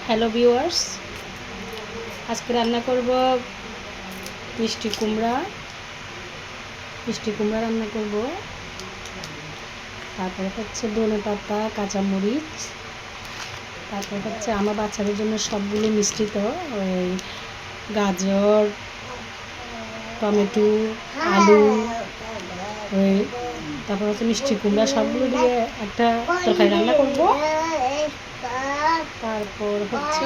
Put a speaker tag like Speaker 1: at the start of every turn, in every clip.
Speaker 1: Hello viewers, আজকে রান্না করব মিষ্টি কুমড়া রান্না করব। তারপরে হচ্ছে ধনেপাতা, কাঁচামরিচ, তারপর হচ্ছে আমার বাচ্চাদের জন্য সবগুলো মিষ্টিত ওই গাজর, টমেটো, আলু, ওই তারপর হচ্ছে মিষ্টি কুমড়া সবগুলো দিয়ে একটা তরকারি রান্না করব। তারপর হচ্ছে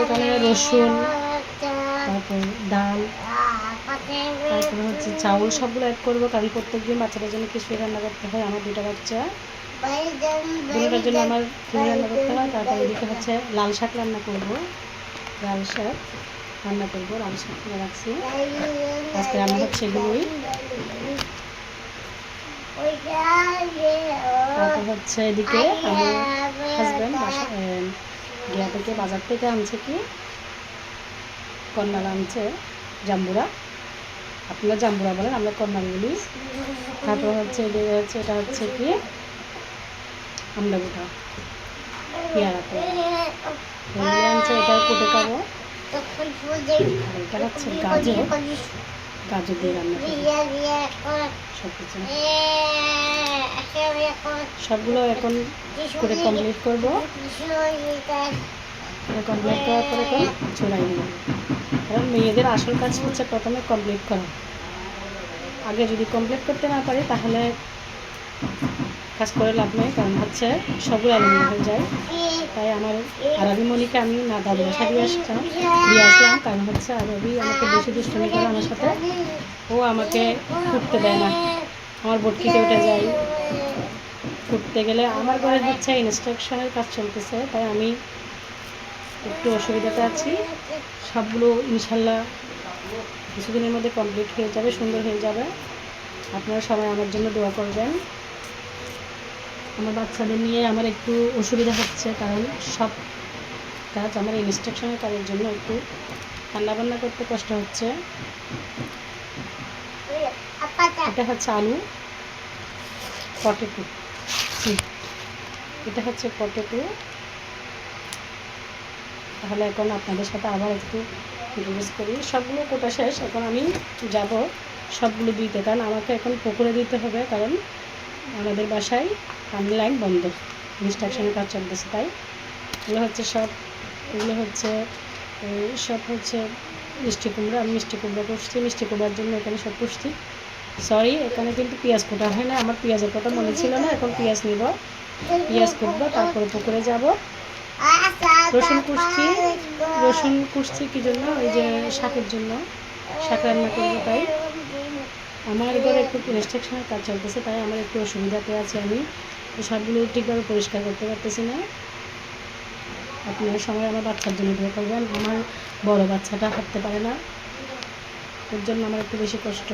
Speaker 1: এখানে রসুন, তারপর ডাল, তারপরে হচ্ছে চাউল সবগুলো অ্যাড করবো, কারণ প্রত্যেকদিন বাচ্চাদের জন্য কিছুই রান্না করতে হয়। আমার দুটো বাচ্চা, দুটোটার জন্য আমার কিছু রান্না করতে হয়। তারপর এদিকে হচ্ছে লাল শাক রান্না করব, লাল শাক তুলে রাখছি। আজকে রান্না হচ্ছে এগুলোই। তারপর হচ্ছে এদিকে আমার হাজব্যান্ড গিয়া থেকে বাজার থেকে আনছে কি কর্নাল আনছে, জাম্বুরা, আপনারা জাম্বুরা বলেন, আমরা কর্নাল বলি। তারপর হচ্ছে এটা হচ্ছে কি আমলা গোটা পেয়ারা আনছে, এটা কুটে খাবো। এটা হচ্ছে গাজর দিয়ে রান্না সবগুলো এখন করে কমপ্লিট করবো। কমপ্লিট করার পরে চুলাই নেব, কারণ মেয়েদের আসল কাজ হচ্ছে প্রথমে কমপ্লিট করা। আগে যদি কমপ্লিট করতে না পারি তাহলে কাজ করে লাভ নেই, কারণ হচ্ছে সবগুলো এলোমেলো হয়ে যায়। তাই আমার আরবিমণিকে আমি না দাদু বাসা দিয়ে আসলাম, কারণ হচ্ছে আরবি আমাকে বেশি দুষ্টুমি করে আমার সাথে, ও আমাকে ফুটতে দেয় না, আমার বটকিতে উঠে যায়। ফুটতে গেলে আমার ঘরে হচ্ছে ইনস্ট্রাকশনের কাজ চলতেছে, তাই আমি একটু অসুবিধাতে আছি। সবগুলো ইনশাল্লাহ কিছুদিনের মধ্যে কমপ্লিট হয়ে যাবে, সুন্দর হয়ে যাবে। আপনারা সবাই আমার জন্য দোয়া করবেন। আমার বাচ্চাদের নিয়ে আমার একটু অসুবিধা হচ্ছে, কারণ সব কাজ আমার ইনস্ট্রাকশনের কাজের জন্য একটু রান্নাবান্না করতে কষ্ট হচ্ছে। এটা হচ্ছে আলু, পটেটো, এটা হচ্ছে পটেটো। তাহলে এখন আপনাদের সাথে আবার একটু ইন্ট্রোডিউস করি। সবগুলো কোটা শেষ, এখন আমি যাব সবগুলো দিতে, কারণ আমাকে এখন পুকুরে দিতে হবে, কারণ আমাদের বাসায় পানি লাইন বন্ধ, ইনস্ট্রাকশনের কাজ চলতেছে। তাই এগুলো হচ্ছে মিষ্টি কুমড়া। আমি মিষ্টি কুমড়া করছি, মিষ্টি কুমড়ার জন্য এখানে সব পুষছি। সরি, এখানে কিন্তু পেঁয়াজ কোটা হয় না, আমার পেঁয়াজের কথা মনে ছিল না। এখন পেঁয়াজ নিব, পেঁয়াজ কুটবো, তারপরে পুকুরে যাব। রসুন কুটছি কি জন্য, ওই যে শাকের জন্য, শাক রান্না করবো। তাই আমার ঘরে একটু ইনস্ট্রাকশনের কাজ চলতেছে, তাই আমার একটু অসুবিধাতে আছে, আমি সবগুলো ঠিকভাবে পরিষ্কার করতে পারতেছি না। আপনারা সবাই আমার বাচ্চার জন্য দোয়া করবেন। আমার বড় বাচ্চাটা হাঁটতে পারে না, ওর জন্য আমার একটু বেশি কষ্ট।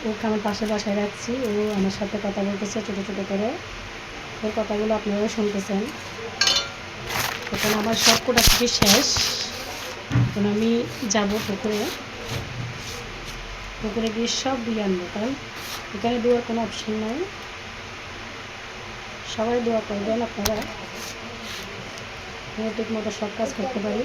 Speaker 1: ওকে আমার পাশে বাসায় রাখছি, ও আমার সাথে কথা বলতেছে ছোটো ছোটো করে, ওর কথাগুলো আপনারা শুনতেছেন। এখন আমার সব কোটাকুটি শেষ, এখন আমি যাব পুকুরে গিয়ে সব দিয়ে আনবো, কারণ এখানে দেওয়ার কোনো অপশন নাই। সবাই দোয়া করবেন আপনারা ঠিক মতো সব কাজ করতে পারি।